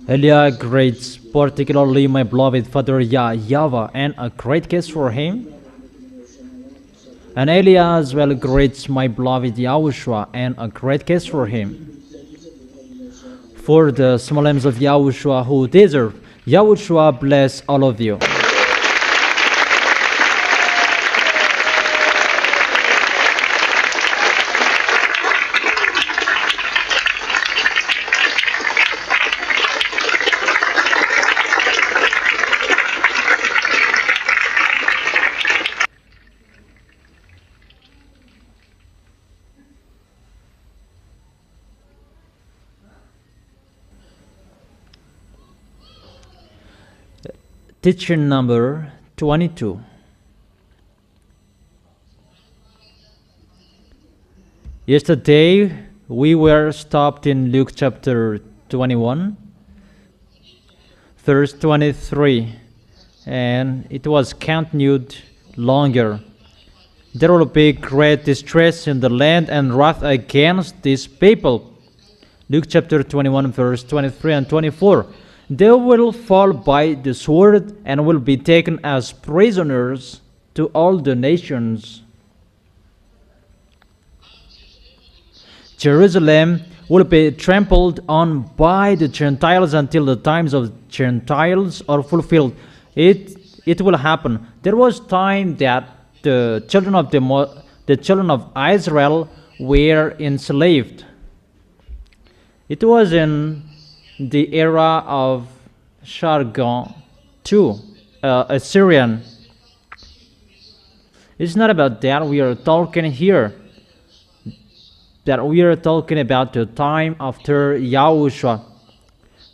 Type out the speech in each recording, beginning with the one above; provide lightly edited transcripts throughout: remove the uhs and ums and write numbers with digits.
Elia greets particularly my beloved father YAHVAH, and a great kiss for him. And Elia as well greets my beloved YAHOSHUA, and a great kiss for him. For the small names of YAHOSHUA who deserve, YAHOSHUA bless all of you. Teacher number 22. Yesterday we were stopped in Luke chapter 21, verse 23, and it was continued longer. There will be great distress in the land and wrath against these people. Luke chapter 21, verse 23 and 24. They will fall by the sword and will be taken as prisoners to all the nations. Jerusalem will be trampled on by the Gentiles until the times of Gentiles are fulfilled. It will happen. There was time that the children of Israel were enslaved. It was in the era of Sargon II, Assyrian. It's not about that we are talking here. That we are talking about the time after Yahushua.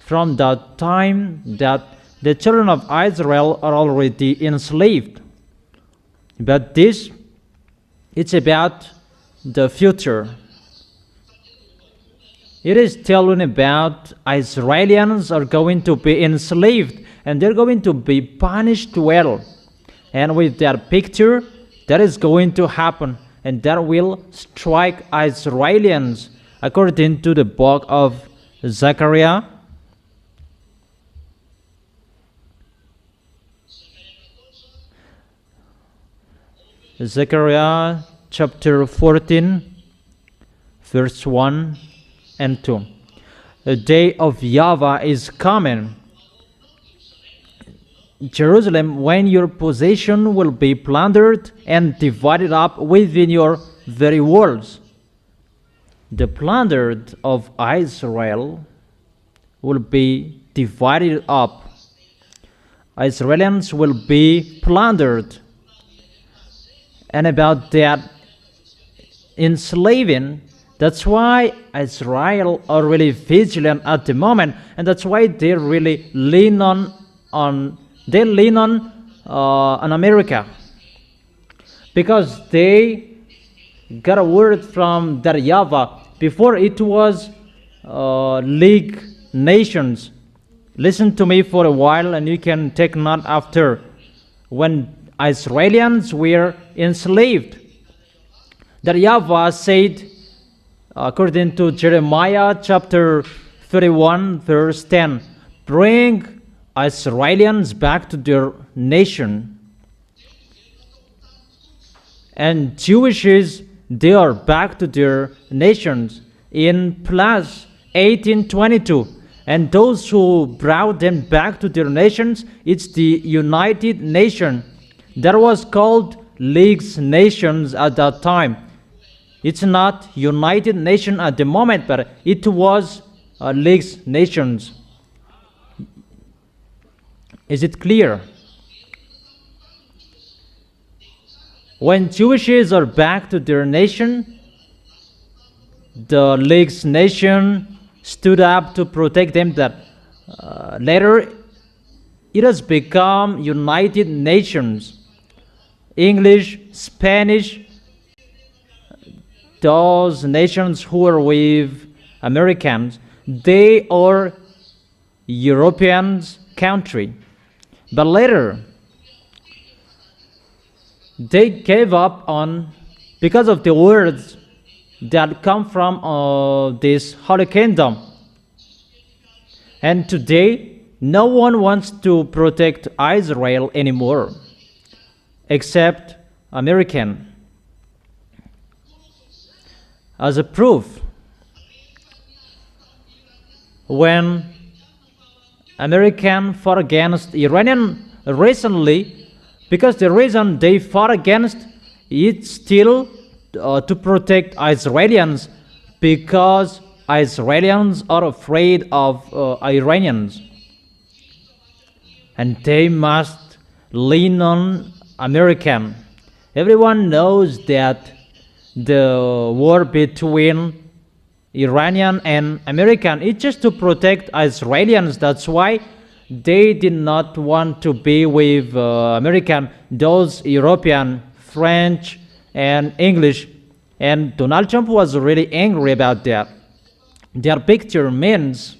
From the time that the children of Israel are already enslaved. But this, it's about the future. It is telling about Israelians are going to be enslaved and they're going to be punished well. And with that picture, that is going to happen, and that will strike Israelians according to the book of Zechariah. Zechariah chapter 14, verse 1 and 2. The day of YAHVAH is coming. Jerusalem, when your possession will be plundered and divided up within your very walls. The plundered of Israel will be divided up. Israelians will be plundered. And about that enslaving, that's why Israel are really vigilant at the moment, and that's why they really lean on America, because they got a word from their YAHVAH. Before it was League Nations. Listen to me for a while, and you can take note after. When Israelians were enslaved, that YAHVAH said, according to Jeremiah chapter 31, verse 10, bring Israelians back to their nation. And Jewishes, they are back to their nations in plus 1822. And those who brought them back to their nations, it's the United Nation. That was called League's Nations at that time. It's not United Nation at the moment, but it was League's Nations. Is it clear? When Jewishes are back to their nation, the League's Nation stood up to protect them. That later it has become United Nations. English, Spanish, those nations who are with Americans, they are Europeans country. But later, they gave up on, because of the words that come from this Holy Kingdom. And today, no one wants to protect Israel anymore, except American. As a proof, when American fought against Iranian recently, because the reason they fought against it still to protect Israelis, because Israelis are afraid of Iranians, and they must lean on American. Everyone knows that the war between Iranian and American is just to protect Israelis. That's why they did not want to be with American, those European, French, and English. And Donald Trump was really angry about that. Their picture means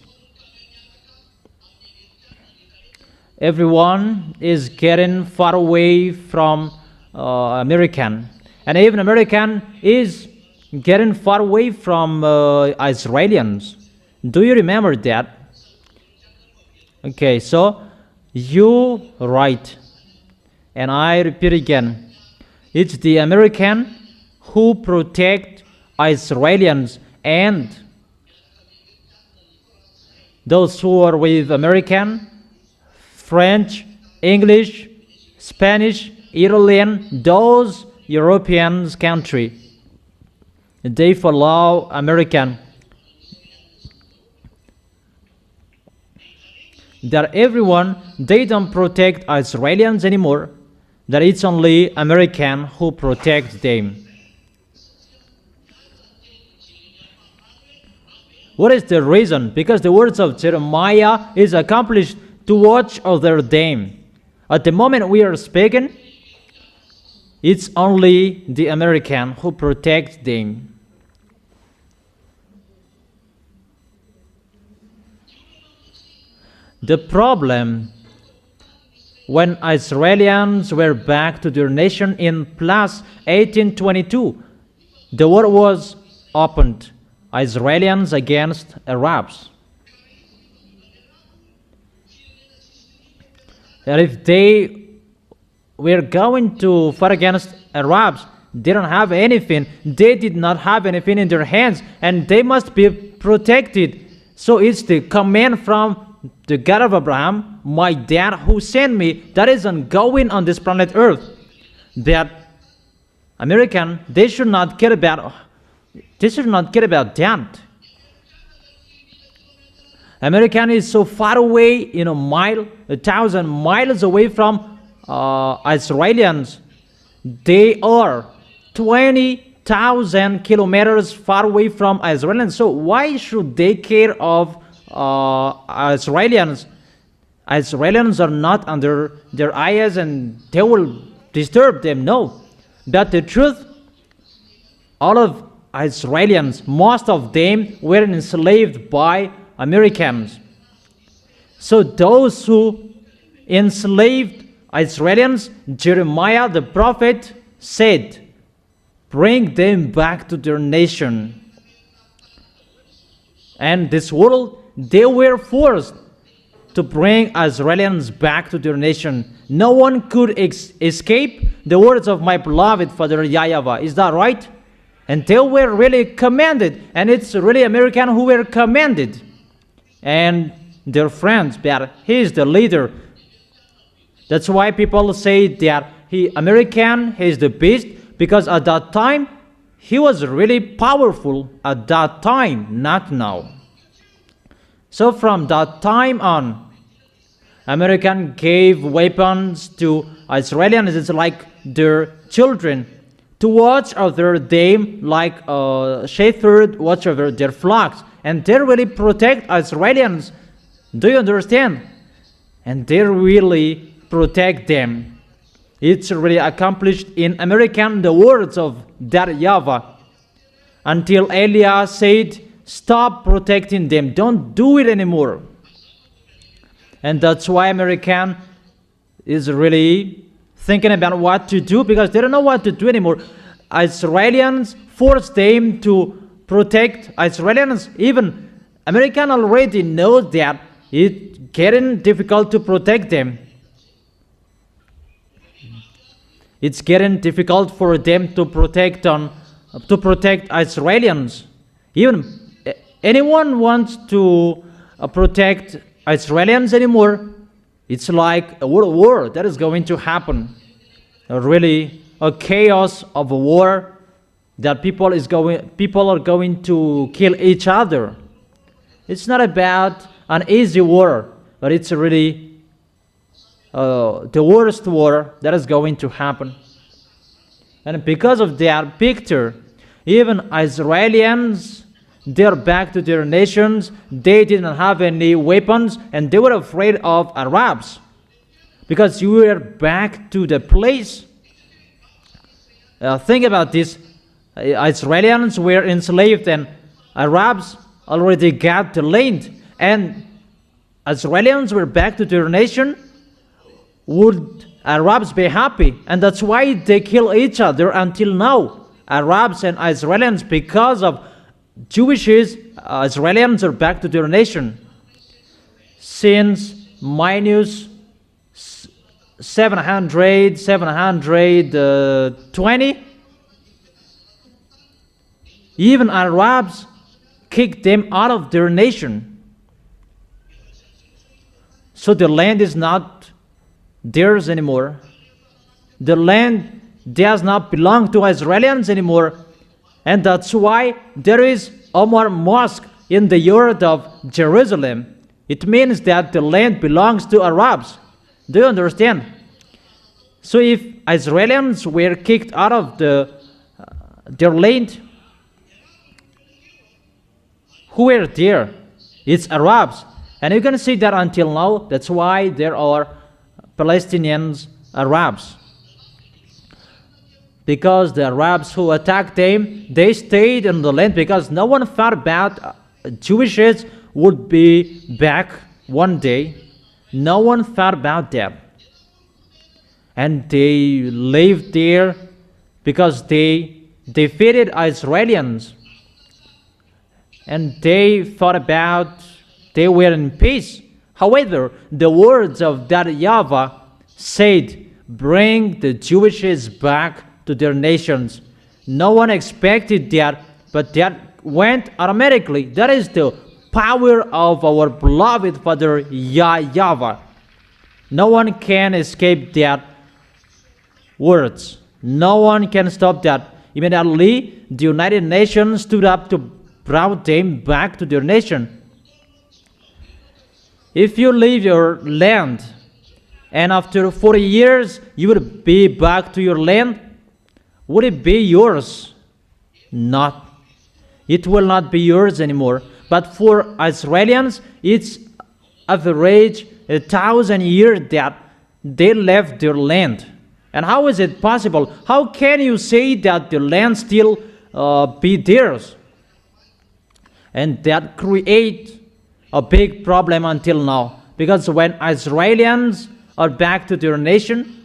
everyone is getting far away from American, and even American is getting far away from Israelis. Do you remember that? Okay, so you right, and I repeat again, it's the American who protect Israelis, and those who are with American, French, English, Spanish, Italian, those European country, they follow American. That everyone, they don't protect Israelis anymore, that it's only American who protects them. What is the reason? Because the words of Jeremiah is accomplished to watch over them. At the moment we are speaking, it's only the American who protects them. The problem, when Israelis were back to their nation in plus 1822, the war was opened, Israelis against Arabs. And if they were going to fight against Arabs, they don't have anything. They did not have anything in their hands, and they must be protected. So it's the command from the God of Abraham, my dad who sent me, that is ongoing on this planet Earth. That American, they should not care about that. American is so far away, in a mile, 1,000 miles away from Israelis. They are 20,000 kilometers far away from Israelis. So why should they care of Israelis? Israelis are not under their eyes and they will disturb them. No. But the truth, all of Israelis, most of them were enslaved by Americans. So those who enslaved Israelis, Jeremiah the prophet said, bring them back to their nation. And this world, they were forced to bring Israelis back to their nation. No one could escape the words of my beloved Father YAHVAH. Is that right? And they were really commanded, and it's really American who were commanded. And their friends, but he is the leader. That's why people say that American, he is the beast, because at that time, he was really powerful at that time, not now. So from that time on, American gave weapons to Israelis. It's like their children, to watch over them like a shepherd watch over their flocks. And they really protect Israelis. Do you understand? And they really protect them. It's really accomplished in American, the words of that YAHVAH. Until Eliah said, stop protecting them. Don't do it anymore. And that's why American is really thinking about what to do, because they don't know what to do anymore. Israelis force them to protect Israelis. Even American already knows that it's getting difficult to protect them. It's getting difficult for them to protect Israelis. Even anyone wants to protect Israelis anymore. It's like a world war that is going to happen. Really, a chaos of a war that people are going to kill each other. It's not about an easy war, but it's really the worst war that is going to happen. And because of that picture, even Israelis, they're back to their nations. They didn't have any weapons, and they were afraid of Arabs, because you were back to the place. Think about this. Israelis were enslaved, and Arabs already got the land, and Israelis were back to their nation. Would Arabs be happy? And that's why they kill each other until now. Arabs and Israelis, because of Jewishes, Israelis are back to their nation. Since minus 720, even Arabs kicked them out of their nation. So the land is not theirs anymore. The land does not belong to Israelis anymore. And that's why there is Omar Mosque in the yard of Jerusalem. It means that the land belongs to Arabs. Do you understand? So if Israelis were kicked out of their land, who were there? It's Arabs. And you can see that until now. That's why there are Palestinians, Arabs. Because the Arabs who attacked them, they stayed in the land because no one thought about Jewishes would be back one day. No one thought about that. And they lived there because they defeated Israelis. And they thought about they were in peace. However, the words of that YAHVAH said, bring the Jewishes back to their nations. No one expected that, but that went automatically. That is the power of our beloved Father YAHVAH. No one can escape that words. No one can stop that. Immediately, the United Nations stood up to bring them back to their nation. If you leave your land and after 40 years you would be back to your land, would it be yours? Not. It will not be yours anymore. But for Israelis, it's average 1,000 years that they left their land. And how is it possible? How can you say that the land still be theirs? And that creates a big problem until now. Because when Israelis are back to their nation,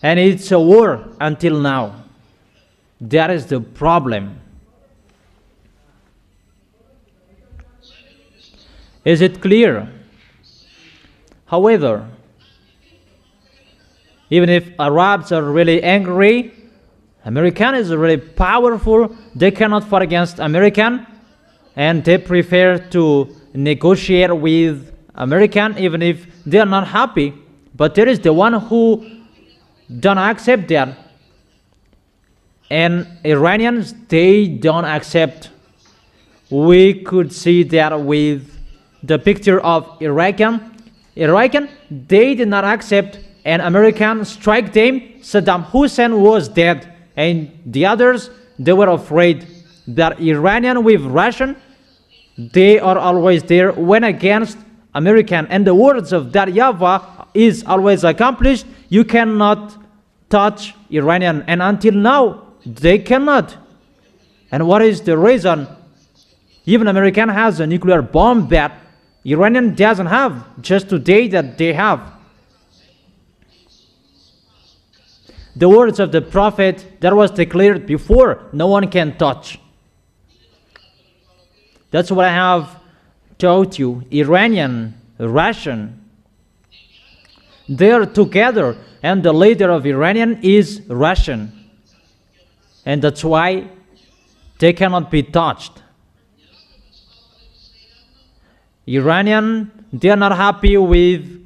and it's a war until now. That is the problem. Is it clear? However, even if Arabs are really angry, American is really powerful. They cannot fight against American, and they prefer to negotiate with American even if they are not happy. But there is the one who don't accept that, and Iranians, they don't accept. We could see that with the picture of Iraqi, they did not accept, and American strike them. Saddam Hussein was dead, and the others, they were afraid that Iranian with Russian, they are always there when against American. And the words of that YAHVAH is always accomplished. You cannot touch Iranian, and until now they cannot. And what is the reason? Even American has a nuclear bomb that Iranian doesn't have, just today that they have. The words of the prophet that was declared before, no one can touch. That's what I have told you, Iranian, Russian, they're together, and the leader of Iranian is Russian. And that's why they cannot be touched. Iranian, they are not happy with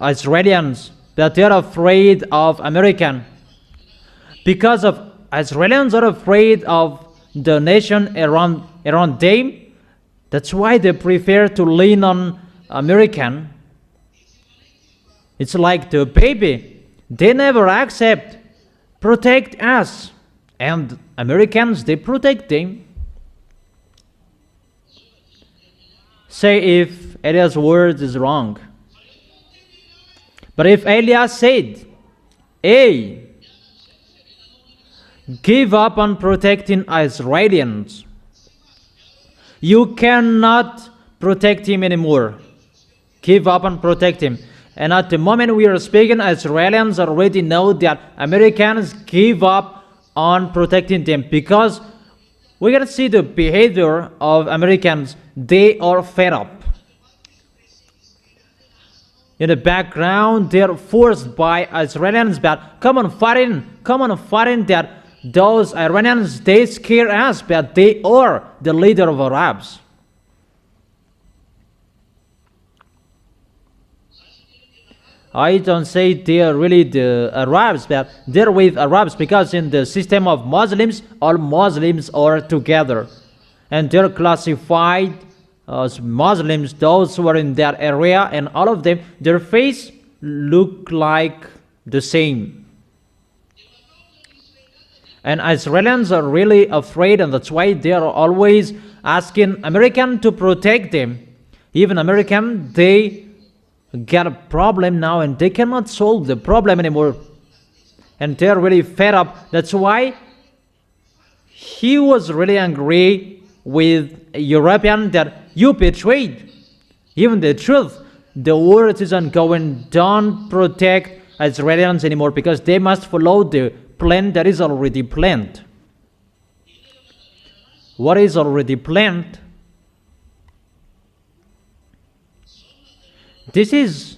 Israelis, but they are afraid of American. Because of Israelis are afraid of the nation around them, that's why they prefer to lean on American. It's like the baby. They never accept, protect us. And Americans, they protect them. Say if Elias' word is wrong. But if Elias said, hey, give up on protecting Israelis, you cannot protect him anymore. Give up and protect him. And at the moment we are speaking, Israelis already know that Americans give up on protecting them, because we're going to see the behavior of Americans. They are fed up. In the background, they are forced by Israelis, but come on fighting that those Iranians, they scare us, but they are the leader of Arabs. I don't say they are really the Arabs, but they're with Arabs, because in the system of Muslims, all Muslims are together. And they're classified as Muslims, those who are in that area, and all of them, their face look like the same. And Israelis are really afraid, and that's why they are always asking American to protect them. Even American, they get a problem now, and they cannot solve the problem anymore. And they're really fed up. That's why he was really angry with European that you betrayed even the truth. The word isn't going, don't protect Israelis anymore, because they must follow the plan that is already planned. What is already planned? This is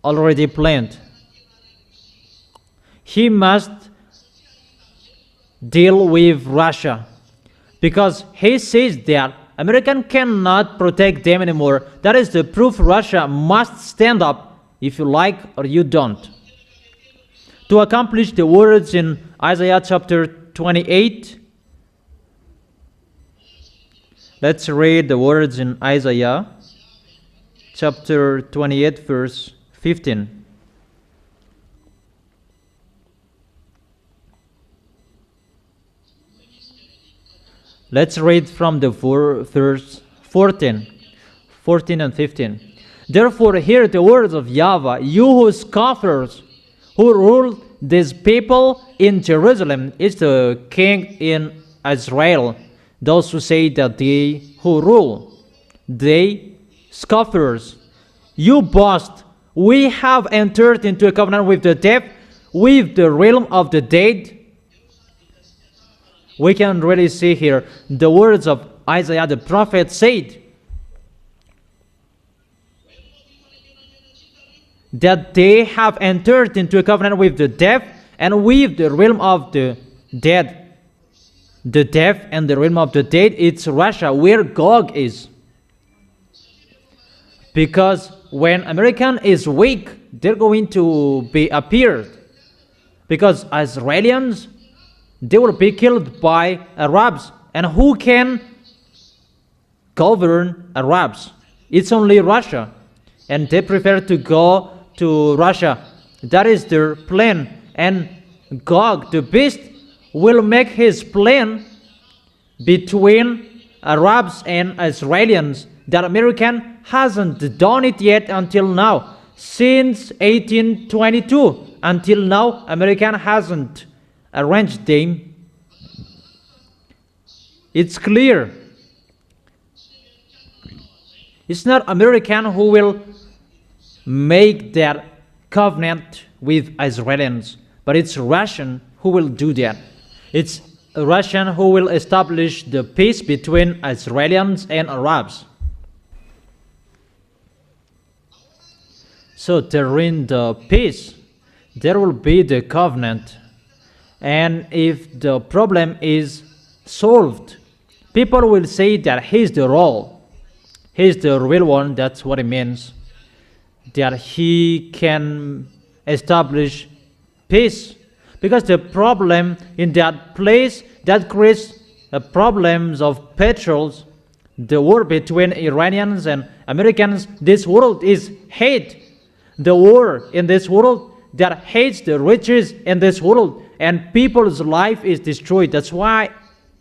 already planned. He must deal with Russia, because he says that American cannot protect them anymore. That is the proof. Russia must stand up, if you like or you don't, to accomplish the words in Isaiah chapter 28. Let's read the words in Isaiah chapter 28, verse 15. Let's read from the verse 14 and 15. Therefore hear the words of YAHVAH, you who scoffers, who rule this people in Jerusalem. Is the king in Israel. Those who say that they who rule, they scoffers. You boast, we have entered into a covenant with the dead, with the realm of the dead. We can really see here the words of Isaiah the prophet said that they have entered into a covenant with the deaf and with the realm of the dead. The deaf and the realm of the dead, it's Russia, where Gog is. Because when American is weak, they're going to be appeared. Because Israelis, they will be killed by Arabs. And who can govern Arabs? It's only Russia. And they prefer to go to Russia. That is their plan. And Gog, the beast, will make his plan between Arabs and Israelis. That American hasn't done it yet until now. Since 1822 until now, American hasn't arranged them. It's clear. It's not American who will make that covenant with Israelis, but it's Russian who will do that. It's Russian who will establish the peace between Israelis and Arabs. So during the peace, there will be the covenant. And if the problem is solved, people will say that he's the real one. That's what it means. That he can establish peace. Because the problem in that place that creates problems of petrols, the war between Iranians and Americans, this world is hate. The war in this world that hates the riches in this world, and people's life is destroyed. That's why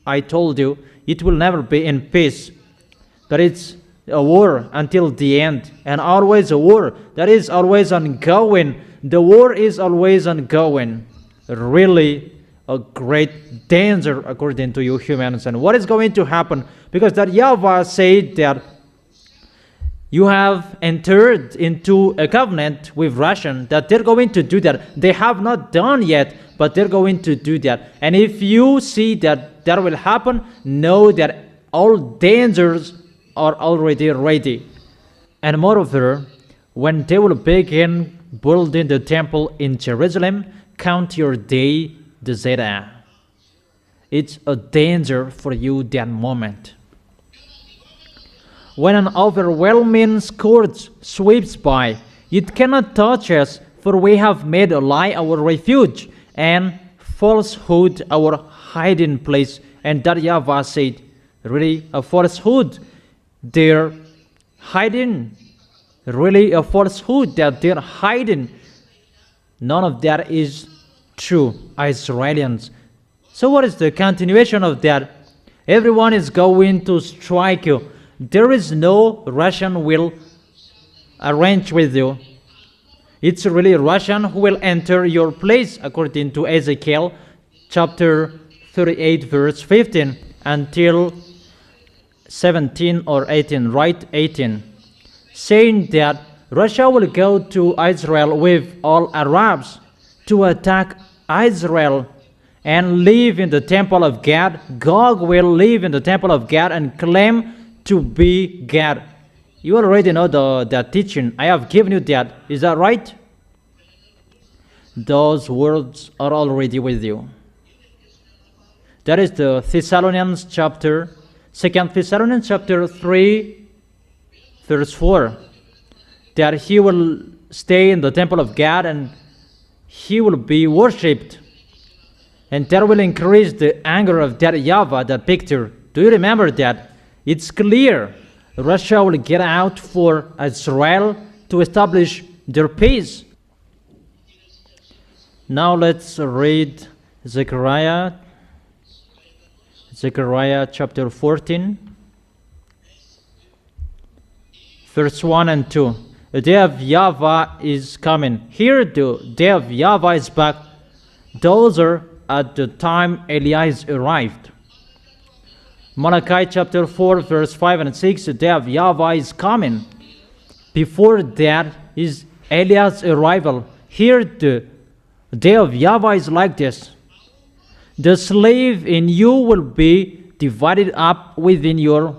I told you it will never be in peace. That it's a war until the end, and always a war that is always ongoing. The war is always ongoing. Really a great danger according to you humans. And what is going to happen? Because that YAHVAH said that you have entered into a covenant with Russia, that they're going to do that. They have not done yet, but they're going to do that. And if you see that that will happen, know that all dangers are already ready. And moreover, when they will begin building the temple in Jerusalem, count your day, the Zeta. It's a danger for you that moment. When an overwhelming scourge sweeps by, it cannot touch us, for we have made a lie our refuge, and falsehood our hiding place. And that YAHVAH said, really a falsehood. They're hiding. Really a falsehood that they're hiding. None of that is true, Israelians. So what is the continuation of that? Everyone is going to strike you. There is no Russian will arrange with you. It's really Russian who will enter your place, according to Ezekiel chapter 38 verse 15 until 17 or 18, right? 18, saying that Russia will go to Israel with all Arabs to attack Israel and live in the temple of God. Gog will live in the temple of God and claim to be God. You already know that teaching. I have given you that. Is that right? Those words are already with you. That is the Thessalonians chapter, 2 Thessalonians chapter 3, verse 4. That he will stay in the temple of God and he will be worshipped. And that will increase the anger of that YAHVAH, that picture. Do you remember that? It's clear Russia will get out for Israel to establish their peace. Now let's read Zechariah chapter 14, verse 1 and 2. The day of YAHVAH is coming. Here the day of YAHVAH is back. Those are at the time Elias arrived. Malachi chapter 4 verse 5 and 6. The day of YAHVAH is coming. Before that is Elias' arrival. Here the day of YAHVAH is like this. The slave in you will be divided up within you.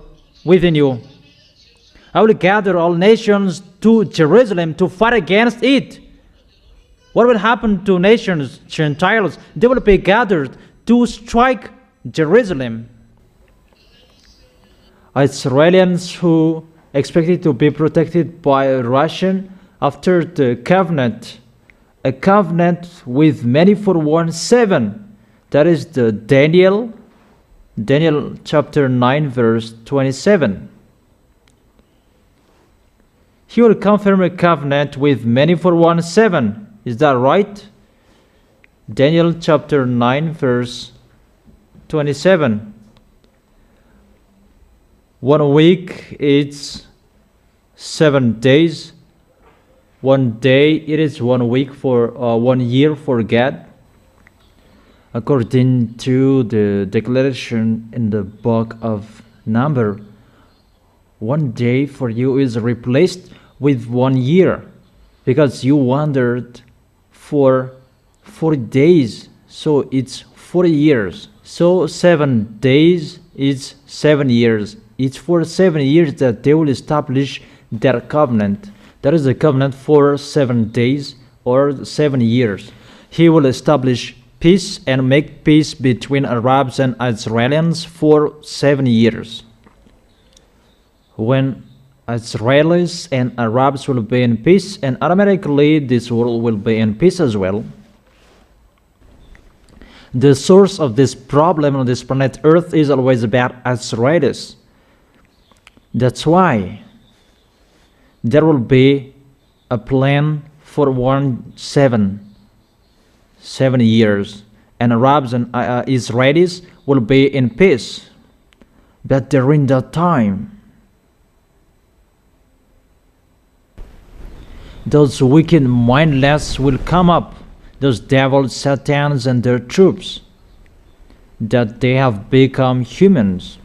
I will gather all nations to Jerusalem to fight against it. What will happen to nations, Gentiles? They will be gathered to strike Jerusalem. Israelians who expected to be protected by Russian after the covenant, a covenant with many for 1:7. That is the Daniel chapter 9 verse 27. He will confirm a covenant with many for 1:7. Is that right? Daniel chapter 9 verse 27. 1 week is 7 days. 1 day it is 1 week for 1 year for God. According to the declaration in the book of Number, 1 day for you is replaced with 1 year, because you wandered for 40 days, so it's 40 years. So 7 days is 7 years. It's for 7 years that they will establish their covenant. That is the covenant for 7 days or 7 years. He will establish peace and make peace between Arabs and Israelis for 7 years. When Israelis and Arabs will be in peace, and automatically this world will be in peace as well. The source of this problem on this planet Earth is always about Israelis. That's why there will be a plan for 7 years, and Arabs and Israelis will be in peace. But during that time, those wicked mindless will come up, those devils, satans, and their troops, that they have become humans.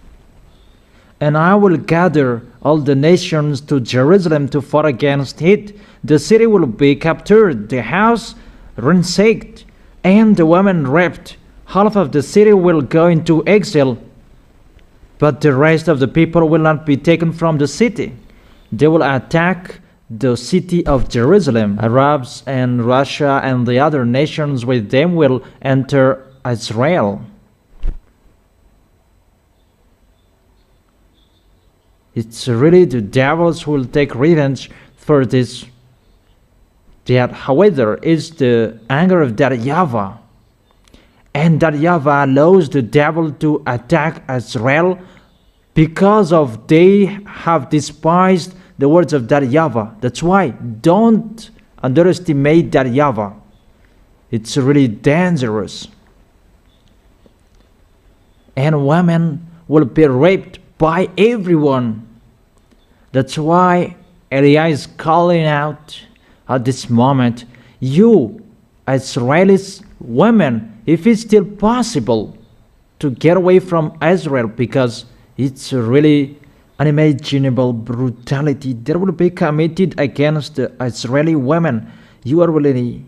And I will gather all the nations to Jerusalem to fight against it. The city will be captured, the house ransacked, and the women raped. Half of the city will go into exile, but the rest of the people will not be taken from the city. They will attack the city of Jerusalem. Arabs and Russia and the other nations with them will enter Israel. It's really the devils who will take revenge for this. That, however, is the anger of that YAHVAH. And that YAHVAH allows the devil to attack Israel because of they have despised the words of that YAHVAH. That's why don't underestimate that YAHVAH. It's really dangerous. And women will be raped by everyone. That's why Eliah is calling out at this moment, you Israelis women, if it's still possible to get away from Israel, because it's really unimaginable brutality that will be committed against the Israeli women. You are really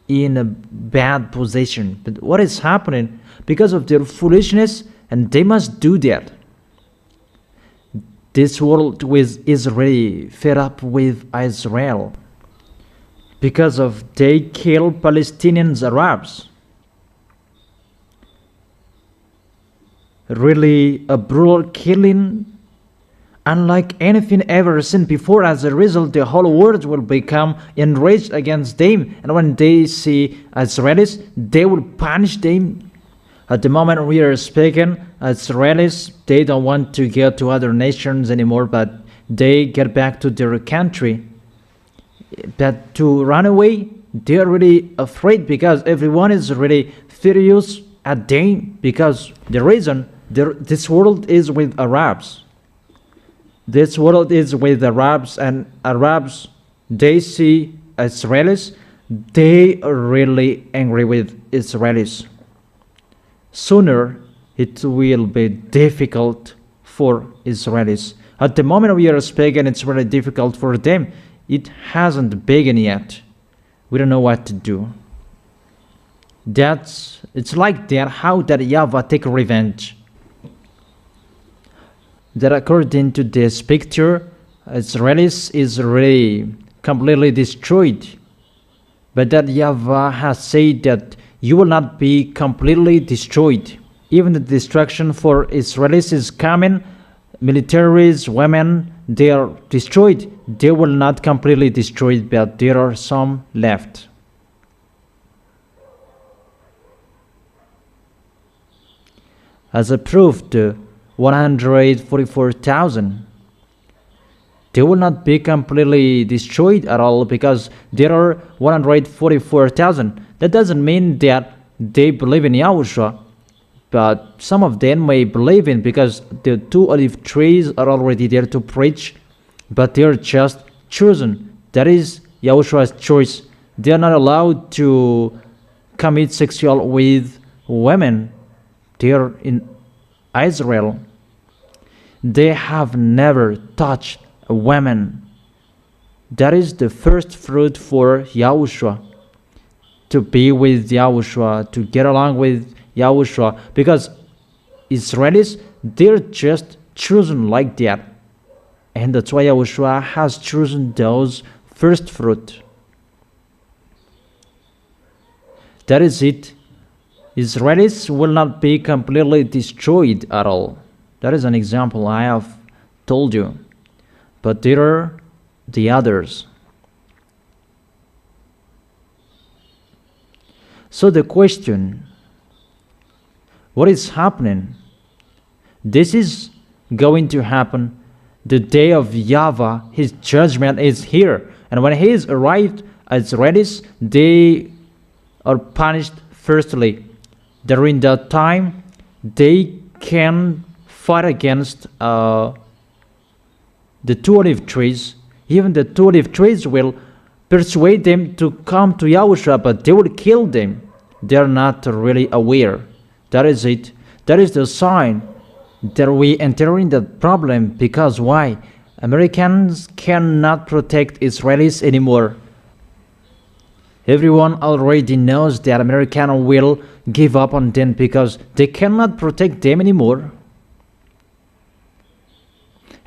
in a bad position. But what is happening? Because of their foolishness, and they must do that. This world is really fed up with Israel because of they kill Palestinians, Arabs. Really a brutal killing unlike anything ever seen before. As a result, the whole world will become enraged against them, and when they see Israelis, they will punish them. At the moment we are speaking, Israelis, they don't want to go to other nations anymore, but they get back to their country. But to run away, they are really afraid because everyone is really furious at them, because the reason this world is with Arabs. This world is with Arabs, and Arabs, they see Israelis, they are really angry with Israelis. Sooner it will be difficult for Israelis. At the moment we are speaking, it's really difficult for them. It hasn't begun yet. We don't know what to do. It's like that how that YAHVAH take revenge. That according to this picture, Israelis is really completely destroyed. But that YAHVAH has said that you will not be completely destroyed. Even the destruction for Israelis is coming. Militaries, women, they are destroyed. They will not completely destroyed, but there are some left. As a proof, the 144,000, they will not be completely destroyed at all, because there are 144,000. That doesn't mean that they believe in Yahushua, but some of them may believe in, because the 2 olive trees are already there to preach, but they are just chosen. That is Yahushua's choice. They are not allowed to commit sexual with women. They are in Israel. They have never touched a woman. That is the first fruit for Yahushua. To be with Yahushua, to get along with Yahushua, because Israelis, they're just chosen like that. And that's why YAHOSHUA has chosen those first fruit. That is it. Israelis will not be completely destroyed at all. That is an example I have told you. But there are the others. So the question, what is happening? This is going to happen the day of YAHVAH. His judgment is here. And when he is arrived as Israelis, they are punished firstly. During that time, they can fight against the two olive trees. Even the two olive trees will persuade them to come to YAHOSHUA, but they will kill them. They are not really aware. That is it. That is the sign that we enter in that problem. Because why? Americans cannot protect Israelis anymore. Everyone already knows that Americans will give up on them because they cannot protect them anymore.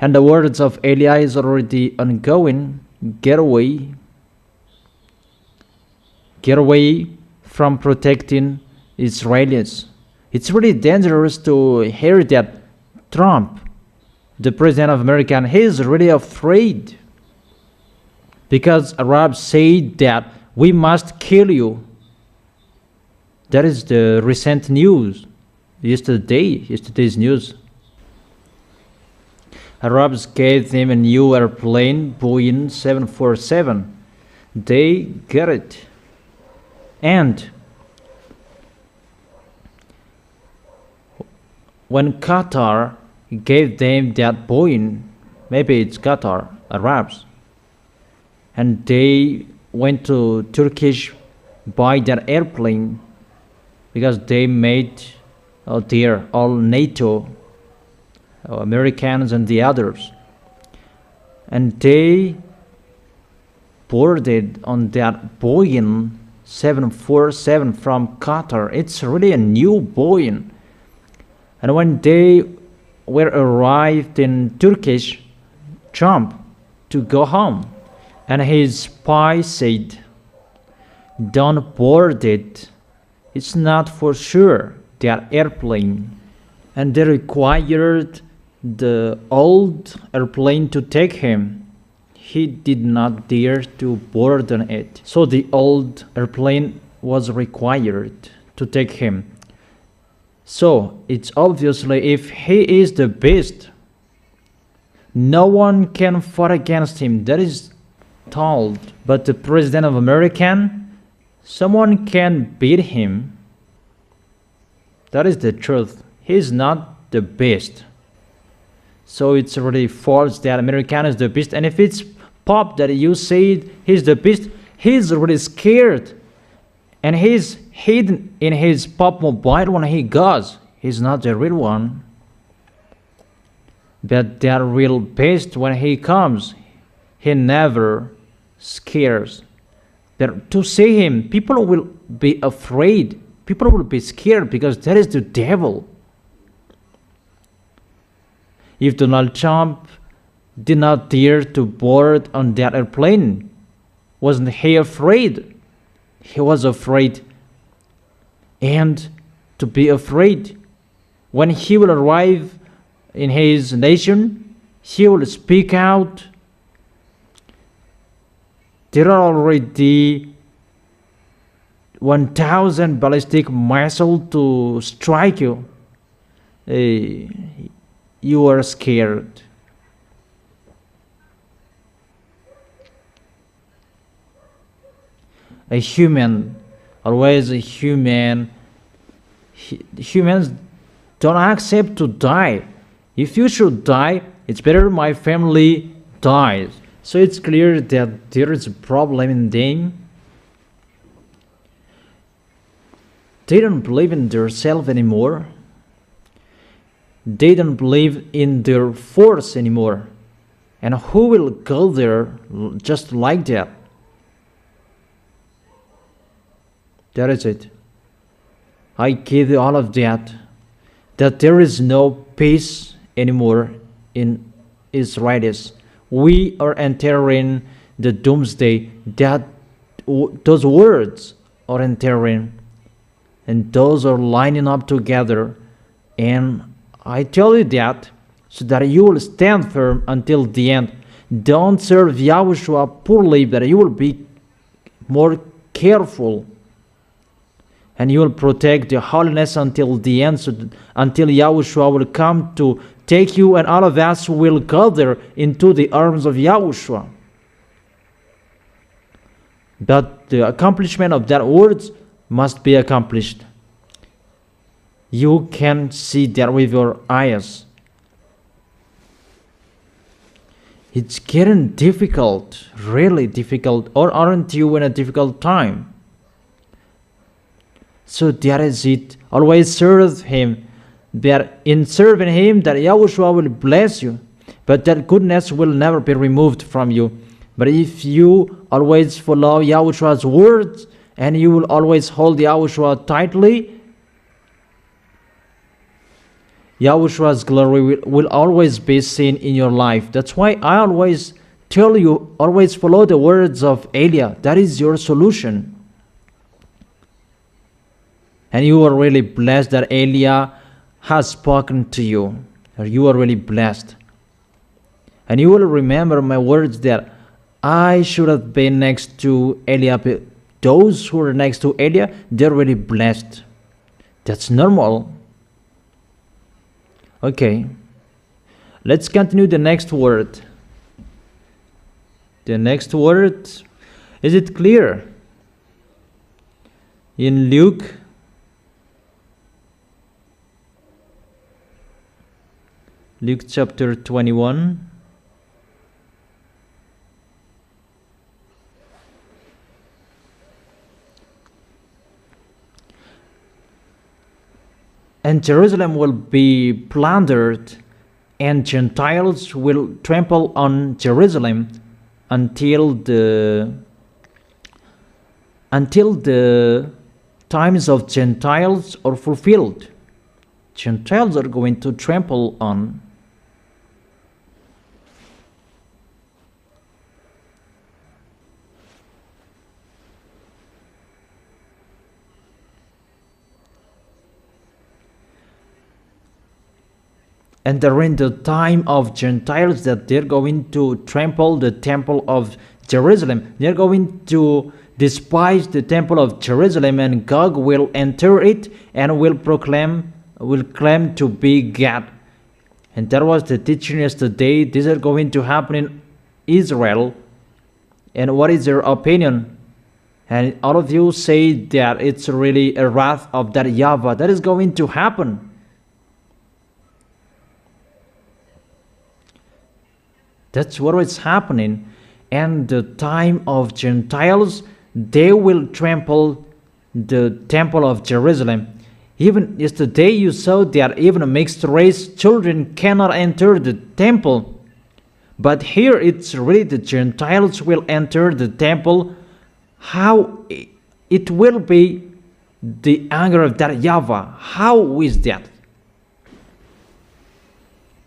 And the words of Eli is already ongoing. Get away. Get away from protecting Israelis. It's really dangerous to hear that Trump, the president of America, he is really afraid. Because Arabs say that we must kill you. That is the recent news. Yesterday's news. Arabs gave them a new airplane, Boeing 747. They get it. And when Qatar gave them that Boeing, maybe it's Qatar, Arabs, and they went to Turkish buy that airplane because they made there all NATO, Americans and the others, and they boarded on that Boeing 747 from Qatar. It's really a new Boeing. And when they were arrived in Turkish, Trump to go home, and his spy said, don't board it. It's not for sure that airplane. And they required the old airplane to take him. He did not dare to board on it. So the old airplane was required to take him. So it's obviously if he is the best, no one can fight against him. That is told. But the president of America, someone can beat him. That is the truth. He is not the best. So it's really false that American is the best. And if it's Pop that you said he's the best, he's really scared. And he's hidden in his Pop mobile when he goes. He's not the real one. But the real best when he comes, he never scares. But to see him, people will be afraid. People will be scared because that is the devil. If Donald Trump did not dare to board on that airplane, wasn't he afraid? He was afraid. And to be afraid, when he will arrive in his nation, he will speak out. There are already 1,000 ballistic missiles to strike you. You are scared. A human, always a human. Humans don't accept to die. If you should die, it's better my family dies. So it's clear that there is a problem in them. They don't believe in themselves anymore. They don't believe in their force anymore. And who will go there just like that? That is it. I give you all of that. That there is no peace anymore in Israelis. we are entering the doomsday, that those words are entering, and those are lining up together. And I tell you that so that you will stand firm until the end. Don't serve Yahushua poorly, but you will be more careful, and you will protect the holiness until the end, until Yahushua will come to take you, and all of us will gather into the arms of Yahushua. But the accomplishment of that words must be accomplished. You can see that with your eyes. It's getting difficult, really difficult, or aren't you in a difficult time? So that is it. Always serve Him. That in serving Him, that Yahushua will bless you, but that goodness will never be removed from you. But if you always follow Yahushua's words, and you will always hold Yahushua tightly, Yahushua's glory will always be seen in your life. That's why I always tell you, always follow the words of Elia. That is your solution. And you are really blessed that Elia has spoken to you. You are really blessed. And you will remember my words that I should have been next to Elia. Those who are next to Elia, they're really blessed. That's normal. Okay, let's continue the next word. The next word, is it clear? In Luke chapter 21. And Jerusalem will be plundered, and Gentiles will trample on Jerusalem until the times of Gentiles are fulfilled. Gentiles are going to trample on. And during the time of Gentiles, that they're going to trample the temple of Jerusalem. They're going to despise the temple of Jerusalem, and Gog will enter it and will claim to be God. And that was the teaching yesterday. These are going to happen in Israel. And what is your opinion? And all of you say that it's really a wrath of that YAHVAH. That is going to happen. That's what is happening. And the time of Gentiles, they will trample the temple of Jerusalem. Even yesterday you saw that even mixed race children cannot enter the temple. But here it's really the Gentiles will enter the temple. How it will be the anger of that YAHVAH? How is that?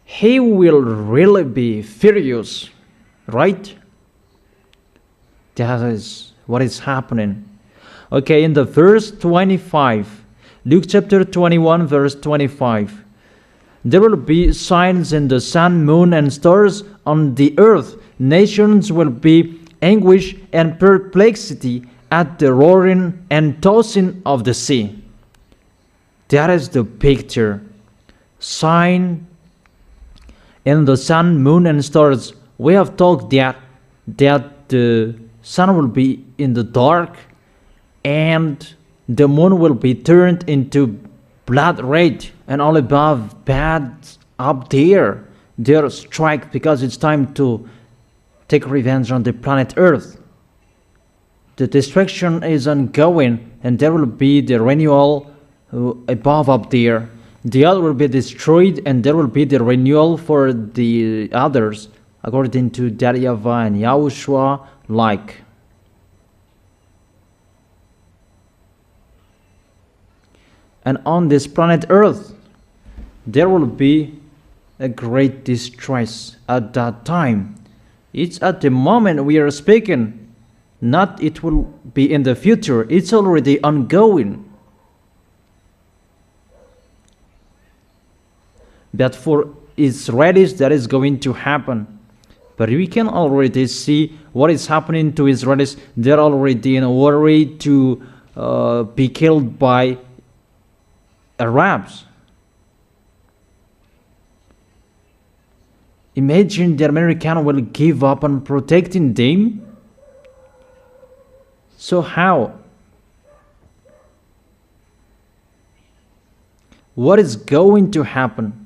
He will really be furious, right? That is what is happening. Okay, in the verse 25, Luke chapter 21, verse 25. There will be signs in the sun, moon, and stars on the earth. Nations will be anguish and perplexity at the roaring and tossing of the sea. That is the picture. Sign in the sun, moon, and stars. We have talked that the sun will be in the dark, and the moon will be turned into blood red, and all above bad up there, they're strike because it's time to take revenge on the planet Earth. The destruction is ongoing, and there will be the renewal above up there. The other will be destroyed, and there will be the renewal for the others, according to YAHVAH and Yahushua like. And on this planet Earth, there will be a great distress at that time. It's at the moment we are speaking, not it will be in the future. It's already ongoing. That for Israelis that is going to happen. But we can already see what is happening to Israelis. They're already in a worry to be killed by Arabs. Imagine the American will give up on protecting them. So how? What is going to happen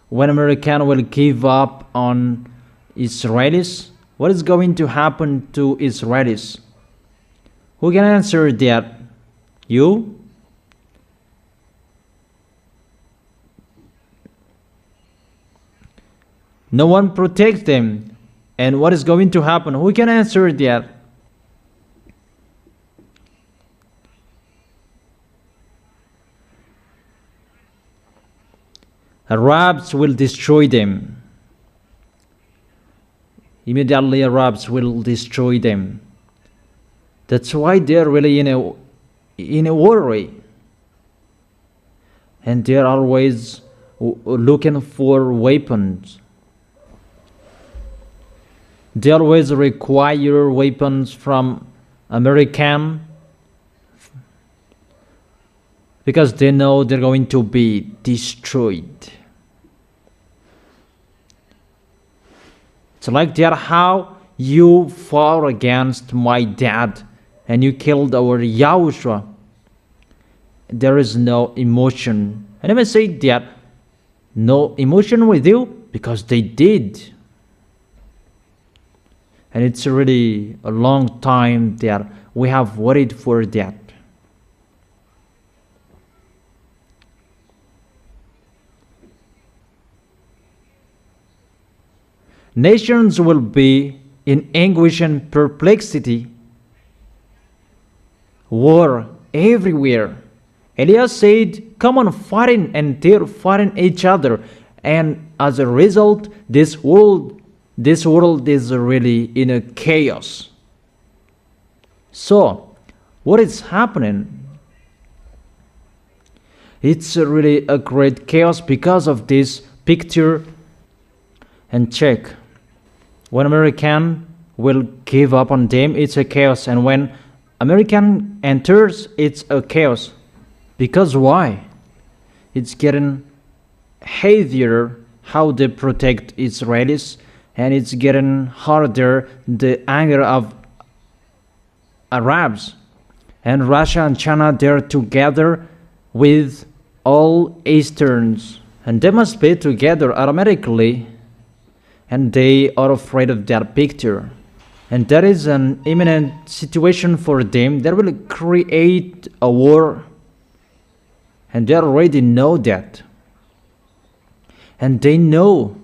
when American will give up on Israelis? What is going to happen to Israelis? Who can answer that? You? No one protects them. And what is going to happen? Who can answer that? Arabs will destroy them. Immediately Arabs will destroy them. That's why they're really in a worry. And they're always looking for weapons. They always require weapons from American because they know they're going to be destroyed. It's like that how you fought against my dad and you killed our YAHOSHUA. There is no emotion. And I may say that no emotion with you because they did. And it's really a long time that we have waited for that. Nations will be in anguish and perplexity. War everywhere. Elias said, come on fighting, and they're fighting each other. And as a result, this world is really in a chaos. So, what is happening? It's really a great chaos because of this picture. And check. When American will give up on them, it's a chaos. And when American enters, it's a chaos. Because why? It's getting heavier how they protect Israelis. And it's getting harder, the anger of Arabs. And Russia and China, they're together with all Easterns. And they must be together automatically. And they are afraid of that picture. And that is an imminent situation for them that will create a war. And they already know that. And they know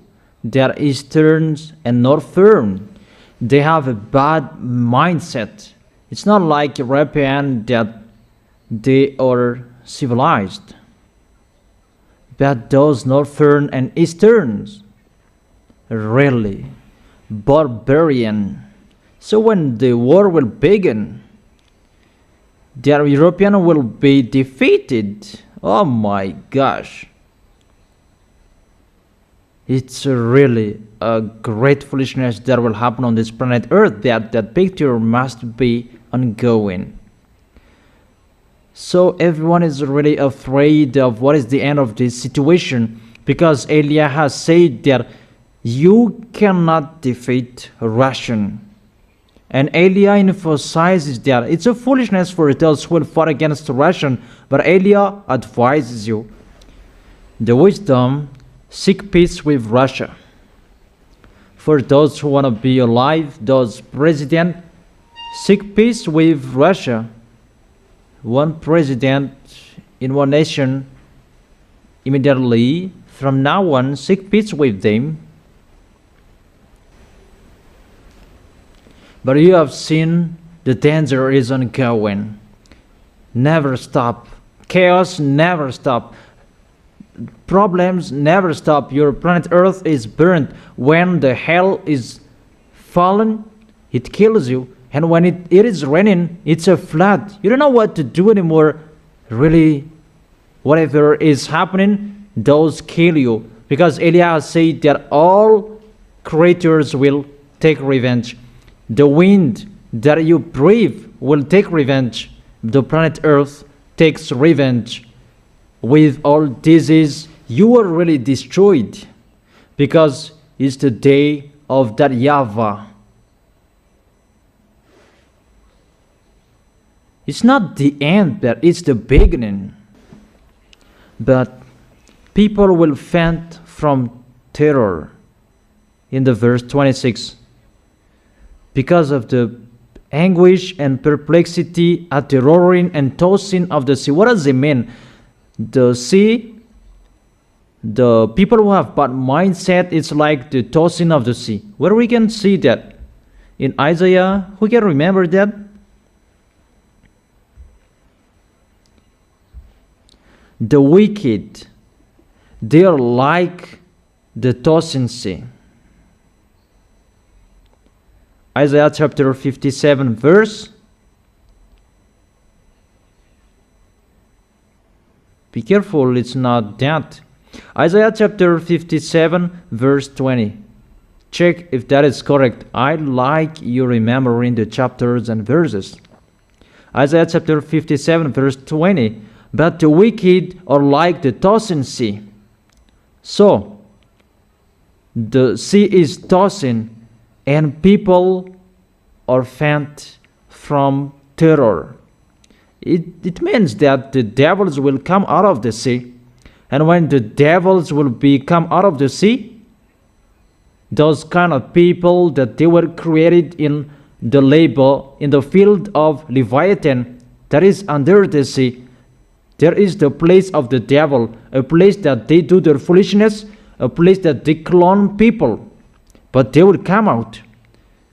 that Easterns and Northern, they have a bad mindset. It's not like European that they are civilized. But those Northern and Easterns, really barbarian. So when the war will begin, the European will be defeated. Oh my gosh. It's really a great foolishness that will happen on this planet Earth. That picture must be ongoing. So everyone is really afraid of what is the end of this situation, because Elia has said that you cannot defeat Russian. And Elia emphasizes that it's a foolishness for those who will fight against Russian, but Elia advises you. The wisdom, seek peace with Russia. For those who want to be alive, those president, seek peace with Russia. One president in one nation, immediately from now on, seek peace with them. But you have seen the danger is ongoing. Never stop. Chaos never stop. Problems never stop. Your planet Earth is burnt. When the hell is fallen, it kills you. And when it is raining, it's a flood. You don't know what to do anymore. Really, whatever is happening, those kill you. Because Eliah said that all creatures will take revenge. The wind that you breathe will take revenge. The planet Earth takes revenge. With all disease, you are really destroyed. Because it's the day of that YAHVAH. It's not the end, but it's the beginning. But people will faint from terror in the verse 26 because of the anguish and perplexity at the roaring and tossing of the sea. What does it mean? The sea, the people who have bad mindset, it's like the tossing of the sea. Where we can see that? In Isaiah, who can remember that? The wicked, they are like the tossing sea. Isaiah chapter 57 verse. Be careful, it's not that. Isaiah chapter 57 verse 20. Check if that is correct. I like you remembering the chapters and verses. Isaiah chapter 57 verse 20. But the wicked are like the tossing sea. So, the sea is tossing and people are faint from terror. It means that the devils will come out of the sea. And when the devils will come out of the sea, those kind of people that they were created in the labor, in the field of Leviathan, that is under the sea, there is the place of the devil, a place that they do their foolishness, a place that they clone people. But they will come out.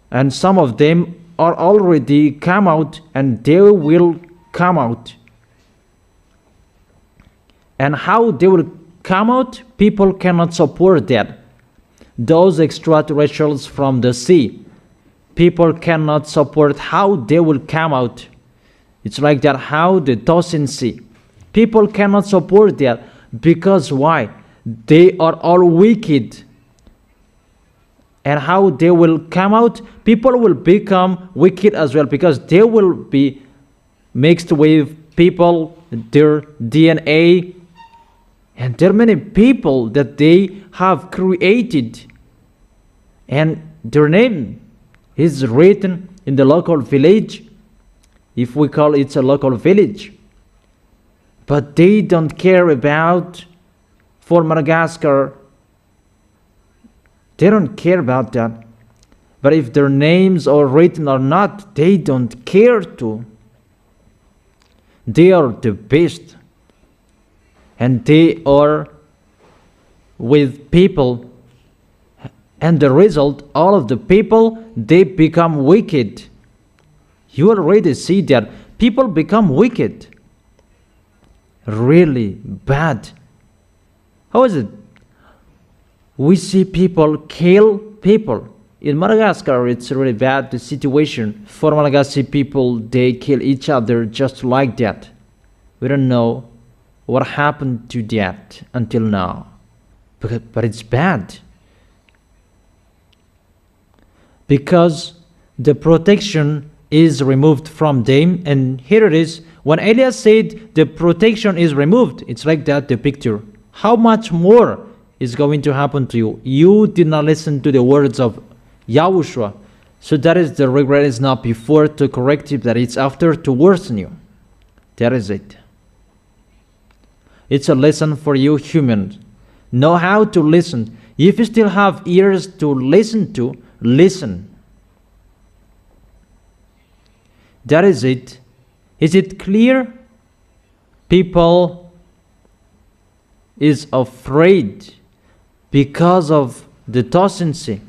And some of them are already come out, and they will come out. And how they will come out, people cannot support that. Those extraterrestrials from the sea, people cannot support how they will come out. It's like that, how the tossing sea. People cannot support that. Because why? They are all wicked. And how they will come out? People will become wicked as well, because they will be mixed with people, their DNA. And there are many people that they have created. And their name is written in the local village, if we call it a local village. But they don't care about, for Madagascar, they don't care about that. But if their names are written or not, they don't care to. They are the best. And they are with people. And the result, all of the people, they become wicked. You already see that. People become wicked. Really bad. How is it? We see people kill people. In Madagascar, it's really bad, the situation. For Malagasy people, they kill each other just like that. We don't know what happened to that until now. But it's bad. Because the protection is removed from them. And here it is. When Elias said the protection is removed, it's like that, the picture. How much more is going to happen to you? You did not listen to the words of YAHOSHUA. So that is the regret. Is not before to correct you, that it's after to worsen you. That is it. It's a lesson for you humans. Know how to listen. If you still have ears to listen to, listen. That is it. Is it clear? People is afraid because of the tossing sea.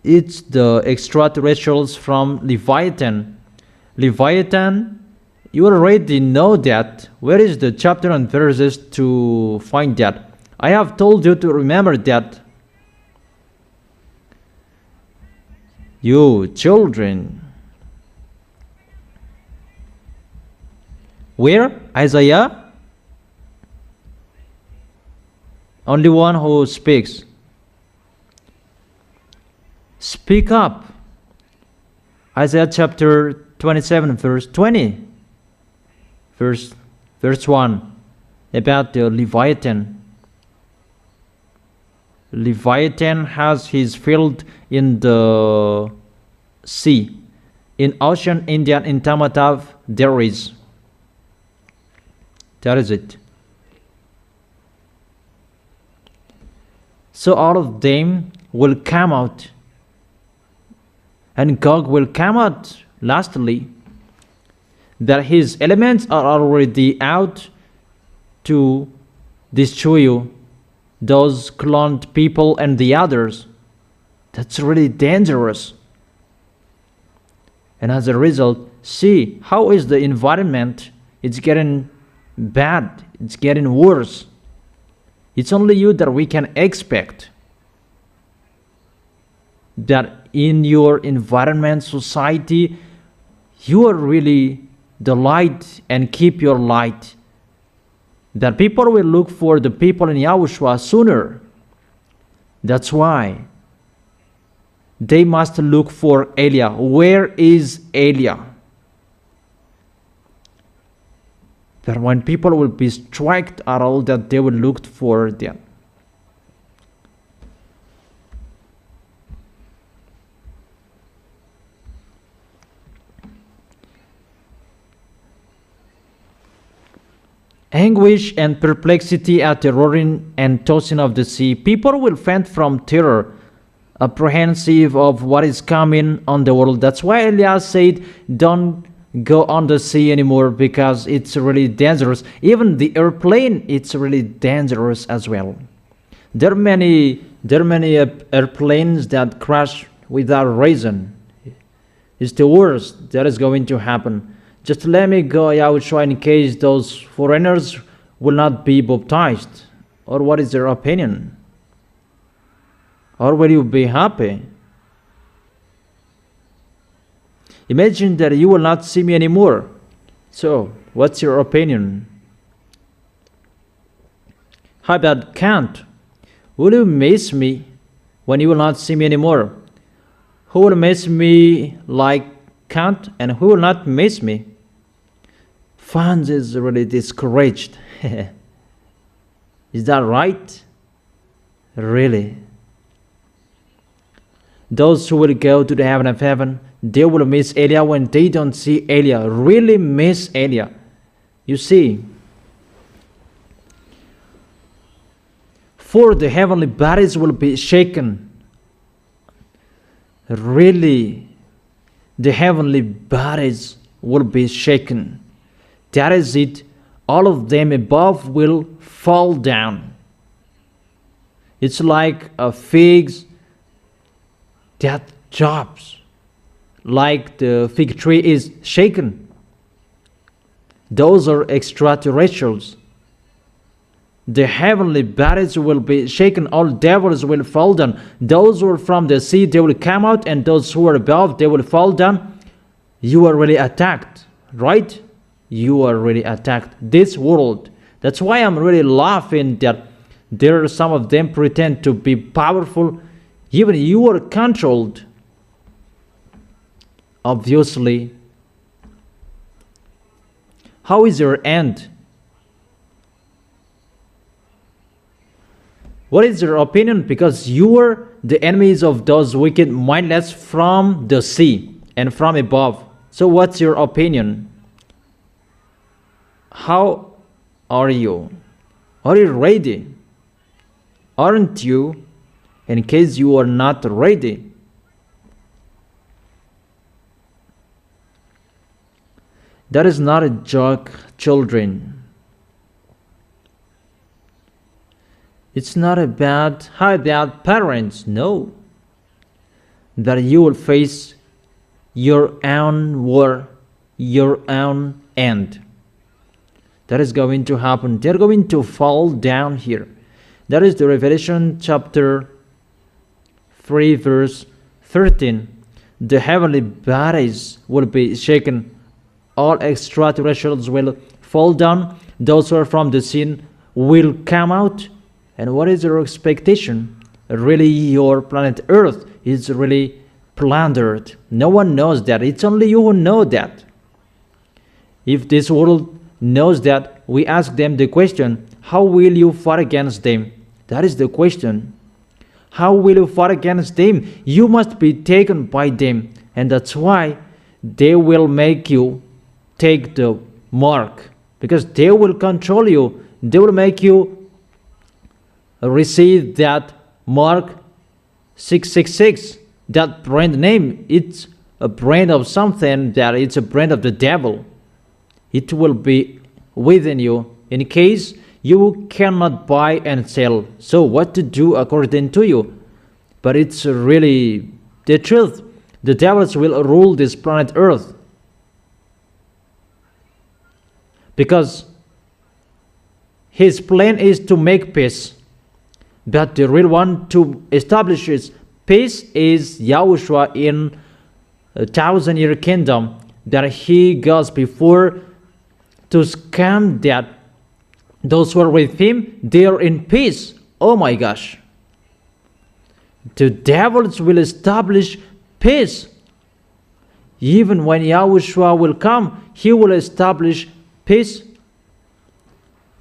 It's the extraterrestrials from Leviathan. Leviathan, you already know that. Where is the chapter and verses to find that? I have told you to remember that. You children. Where? Isaiah? Only one who speaks. Speak up. Isaiah chapter 27 verse 20. Verse 1. About the Leviathan. Leviathan has his field in the sea. In Ocean Indian, in Tamatav, there is. That is it. So all of them will come out. And Gog will come out lastly. That his elements are already out to destroy you. Those cloned people and the others. That's really dangerous. And as a result, see how is the environment. It's getting bad. It's getting worse. It's only you that we can expect. That in your environment, society, you are really the light and keep your light. That people will look for the people in Yahushua sooner. That's why they must look for Elia. Where is Elia? That when people will be struck at all, that they will look for them. Anguish and perplexity at the roaring and tossing of the sea. People will faint from terror, apprehensive of what is coming on the world. That's why Elias said, don't go on the sea anymore, because it's really dangerous. Even the airplane, it's really dangerous as well. There are many airplanes that crash without reason. It's the worst that is going to happen. Just let me go, Yahushua, in case those foreigners will not be baptized. Or what is their opinion? Or will you be happy? Imagine that you will not see me anymore. So, what's your opinion? How about Kant? Will you miss me when you will not see me anymore? Who will miss me like Kant, and who will not miss me? Franz is really discouraged. Is that right? Really? Those who will go to the heaven of heaven, they will miss Elia when they don't see Elia. Really miss Elia. You see, for the heavenly bodies will be shaken. Really, the heavenly bodies will be shaken. That is it. All of them above will fall down. It's like a figs that drops, like the fig tree is shaken. Those are extraterrestrials. The heavenly bodies will be shaken. All devils will fall down. Those who are from the sea, they will come out, and those who are above, they will fall down. You are really attacked, right? You are really attacked. This world. That's why I'm really laughing that there are some of them pretend to be powerful. Even you are controlled. Obviously. How is your end? What is your opinion? Because you are the enemies of those wicked mindless from the sea and from above. So what's your opinion? How are you? Are you ready? Aren't you? In case you are not ready. That is not a joke, children. It's not about how about parents, no. That you will face your own war, your own end. That is going to happen. They're going to fall down here. That is the Revelation chapter 3 verse 13. The heavenly bodies will be shaken. All extraterrestrials will fall down. Those who are from the sin will come out. And what is your expectation? Really, your planet Earth is really plundered. No one knows that. It's only you who know that. If this world knows that, we ask them the question, how will you fight against them? That is the question. How will you fight against them? You must be taken by them. And that's why they will make you take the mark. Because they will control you. They will make you receive that mark 666. That brand name, it's a brand of something, that it's a brand of the devil. It will be within you in case you cannot buy and sell. So what to do according to you? But it's really the truth. The devils will rule this planet Earth. Because his plan is to make peace. But the real one to establish his peace is Yahushua in a 1,000-year kingdom, that he goes before to scam that those who are with him, they are in peace. Oh my gosh. The devils will establish peace. Even when Yahushua will come, he will establish peace.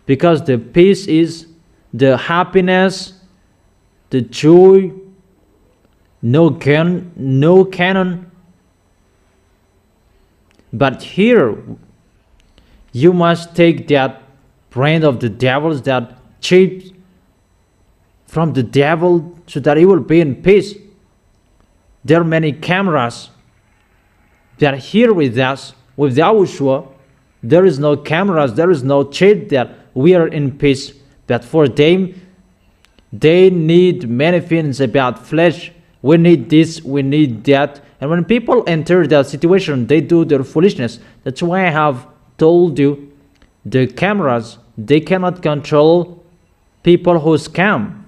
Because the peace is the happiness, the joy, no canon. But here, you must take that brand of the devils, that chip from the devil, so that he will be in peace. There are many cameras that are here with us, with Yahushua. There is no cameras, there is no chip that we are in peace. But for them, they need many things about flesh. We need this, we need that. And when people enter that situation, they do their foolishness. That's why I have told you, the cameras, they cannot control people who scam.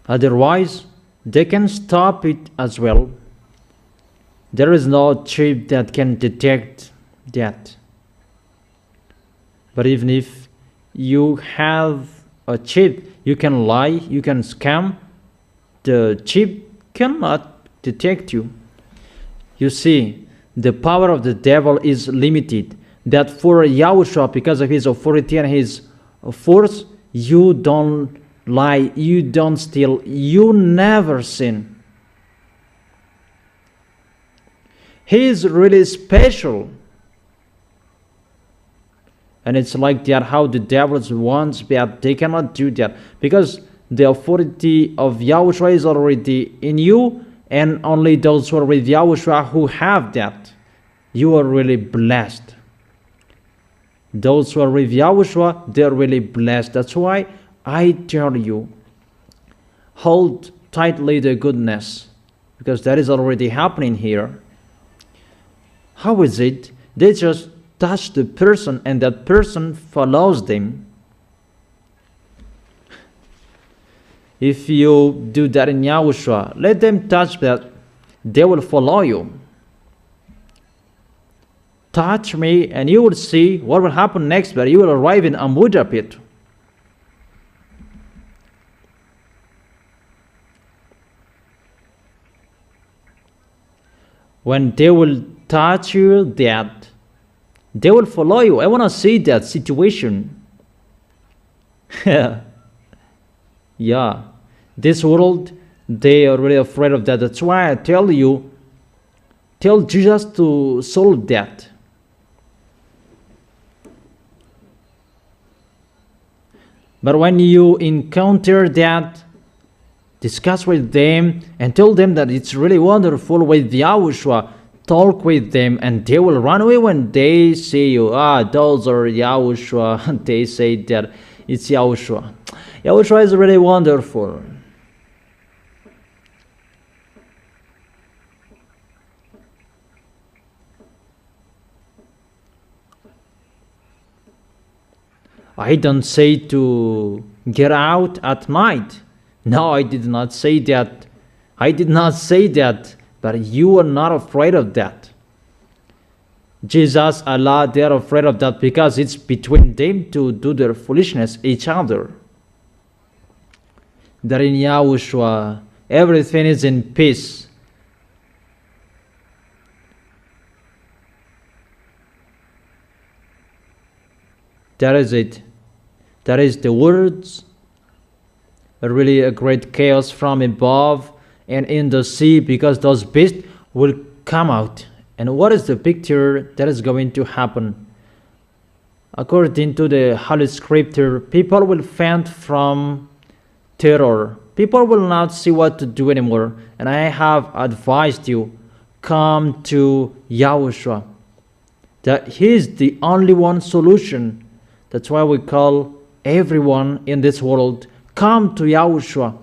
Otherwise, they can stop it as well. There is no chip that can detect that. But even if you have a chip, you can lie, you can scam, the chip cannot detect you. You see, the power of the devil is limited. That for Yahushua, because of his authority and his force, you don't lie, you don't steal, you never sin. He is really special. And it's like that how the devils want, but they cannot do that. Because the authority of Yahushua is already in you, and only those who are with Yahushua who have that. You are really blessed. Those who are with Yahushua, they are really blessed. That's why I tell you, hold tightly the goodness, because that is already happening here. How is it? They just touch the person and that person follows them. If you do that in Yahushua, let them touch that, they will follow you. Touch me and you will see what will happen next, but you will arrive in Amuda pit. When they will touch you, that they will follow you. I want to see that situation. Yeah, this world, they are really afraid of that. That's why I tell you, tell Jesus to solve that. But when you encounter that, discuss with them and tell them that it's really wonderful with Yahushua. Talk with them and they will run away when they see you. Those are Yahushua. They say that it's Yahushua. Yahushua is really wonderful. I don't say to get out at night. No, I did not say that. I did not say that. But you are not afraid of that. Jesus, Allah, they are afraid of that because it's between them to do their foolishness each other. That in YAHOSHUA, everything is in peace. That is it. That is the words. Really a great chaos from above and in the sea, because those beasts will come out. And what is the picture that is going to happen? According to the Holy Scripture, people will faint from terror. People will not see what to do anymore. And I have advised you, come to YAHOSHUA. That He is the only one solution. That's why we call everyone in this world, come to YAHOSHUA.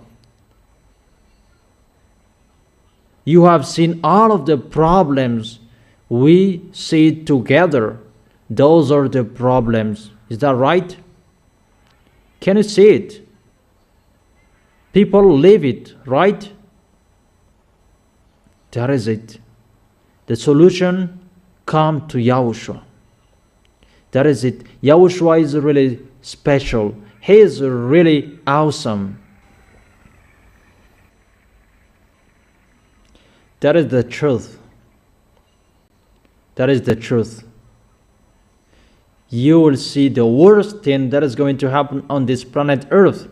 You have seen all of the problems. We see together. Those are the problems. Is that right? Can you see it? People live it, right? That is it. The solution, come to YAHOSHUA. That is it. YAHOSHUA is really special. He is really awesome. That is the truth. That is the truth. You will see the worst thing that is going to happen on this planet Earth.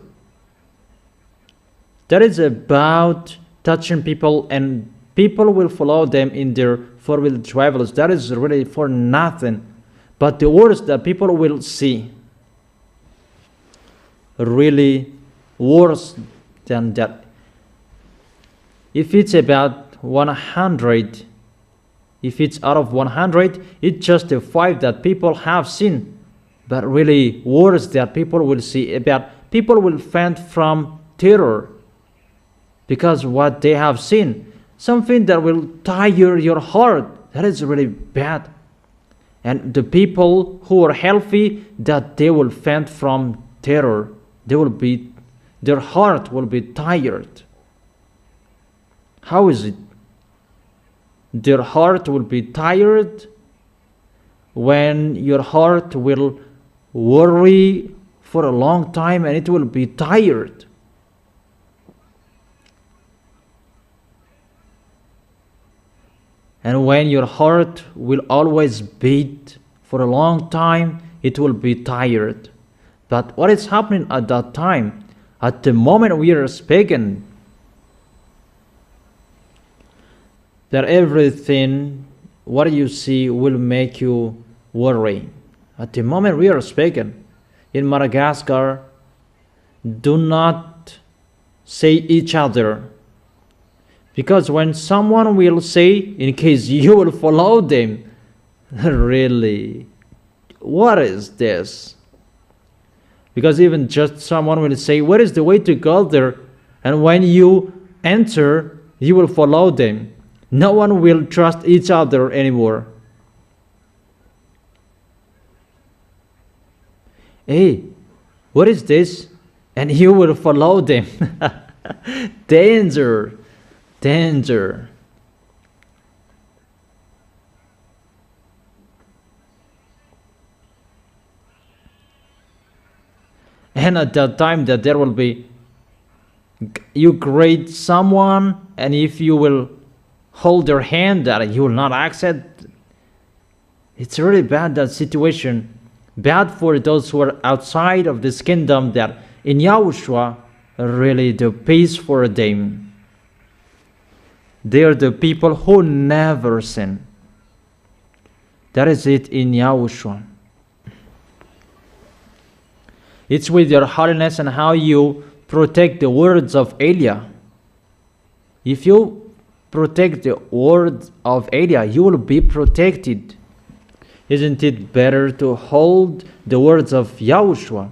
That is about touching people, and people will follow them in their four-wheel drivers. That is really for nothing. But the worst that people will see, really worse than that. If it's about 100, if it's out of 100, it's just the 5 that people have seen. But really worse that people will see, about people will faint from terror because what they have seen, something that will tire your heart. That is really bad. And the people who are healthy, that they will faint from terror. Their heart will be tired. How is it? Their heart will be tired when your heart will worry for a long time and it will be tired. And when your heart will always beat for a long time, it will be tired. But what is happening at that time? At the moment we are speaking, that everything, what you see, will make you worry. At the moment we are speaking, in Madagascar, do not say each other. Because when someone will say, in case you will follow them, really, what is this? Because even just someone will say, where is the way to go there? And when you enter, you will follow them. No one will trust each other anymore. Hey, what is this? And you will follow them. Danger. Danger. And at that time that there will be, you greet someone, and if you will hold their hand, that you will not accept. It's really bad, that situation. Bad for those who are outside of this kingdom, that in YAHOSHUA, really the peace for them. They are the people who never sin. That is it in YAHOSHUA. It's with your holiness and how you protect the words of Elia. If you protect the words of Elia, you will be protected. Isn't it better to hold the words of YAHOSHUA?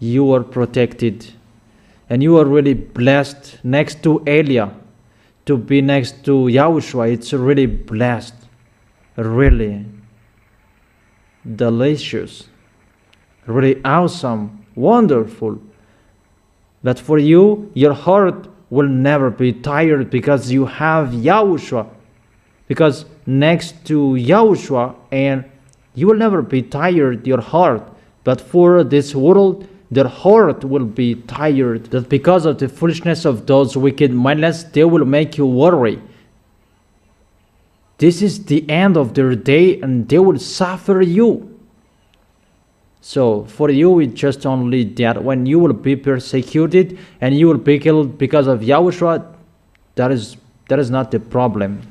You are protected. And you are really blessed next to Elia. To be next to YAHOSHUA, it's really blessed. Really delicious. Really awesome. Wonderful. But for you, your heart will never be tired because you have Yahushua. Because next to Yahushua, and you will never be tired, your heart. But for this world, their heart will be tired. That because of the foolishness of those wicked mindless, they will make you worry. This is the end of their day, and they will suffer you. So for you, it's just only that when you will be persecuted and you will be killed because of Yahushua, that is not the problem.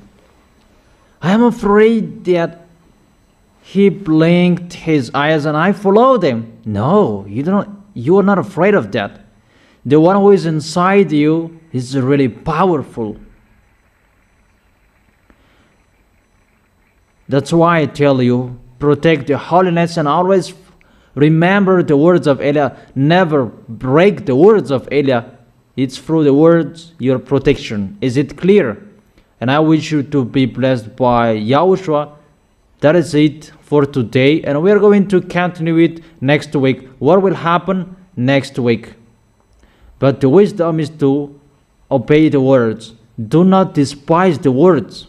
I am afraid that he blinked his eyes and I followed him. No, you are not afraid of that. The one who is inside you is really powerful. That's why I tell you, protect the holiness and always remember the words of Elia. Never break the words of Elia. It's through the words your protection. Is it clear? And I wish you to be blessed by Yahushua. That is it for today. And we are going to continue it next week. What will happen next week? But the wisdom is to obey the words. Do not despise the words.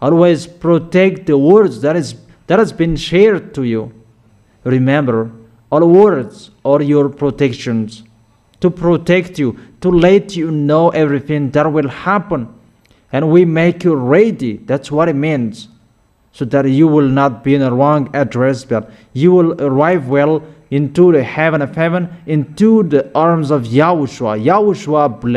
Always protect the words that has been shared to you. Remember, all words are your protections, to protect you, to let you know everything that will happen. And we make you ready. That's what it means. So that you will not be in a wrong address, but you will arrive well into the heaven of heaven, into the arms of Yahushua. Yahushua bless.